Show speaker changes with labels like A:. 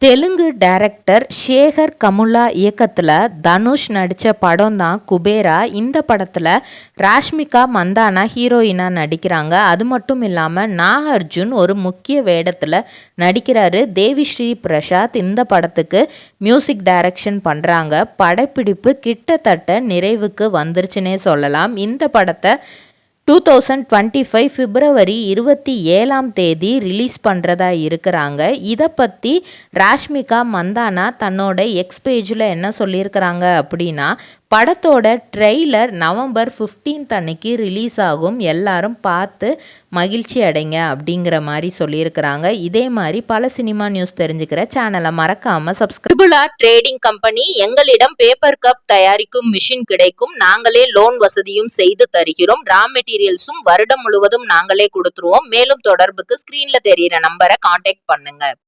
A: Telugu director Sekar Kammula இயக்கத்தில் தனுஷ் நடித்த படம் தான் குபேரா. இந்த படத்தில் ராஷ்மிகா மந்தானா ஹீரோயினாக நடிக்கிறாங்க. அது மட்டும் இல்லாமல் நாகார்ஜுன் ஒரு முக்கிய வேடத்தில் நடிக்கிறாரு. தேவிஸ்ரீ பிரசாத் இந்த படத்துக்கு மியூசிக் டைரக்ஷன் பண்ணுறாங்க. படப்பிடிப்பு கிட்டத்தட்ட நிறைவுக்கு வந்துருச்சுன்னே சொல்லலாம். இந்த படத்தை 2025 பிப்ரவரி 27 ரிலீஸ் பண்ணுறதா இருக்கிறாங்க. இதை பற்றி ராஷ்மிகா மந்தானா தன்னோட எக்ஸ் பேஜில் என்ன சொல்லியிருக்கிறாங்க அப்படின்னா, படத்தோட ட்ரெய்லர் நவம்பர் 15 அன்னைக்கு ரிலீஸ் ஆகும், எல்லாரும் பார்த்து மகிழ்ச்சி அடைங்க அப்படிங்கிற மாதிரி சொல்லியிருக்கிறாங்க. இதே மாதிரி பல சினிமா நியூஸ் தெரிஞ்சுக்கிற சேனலை மறக்காமல் சப்ஸ்கிரைப். ட்ரேடிங் கம்பெனி, எங்களிடம் பேப்பர் கப் தயாரிக்கும் மிஷின் கிடைக்கும், நாங்களே லோன் வசதியும் செய்து தருகிறோம், ரா மெட்டீரியல்ஸும் வருடம் முழுவதும் நாங்களே கொடுத்துருவோம். மேலும் தொடர்புக்கு ஸ்கிரீன்ல தெரியிற நம்பரை கான்டாக்ட் பண்ணுங்க.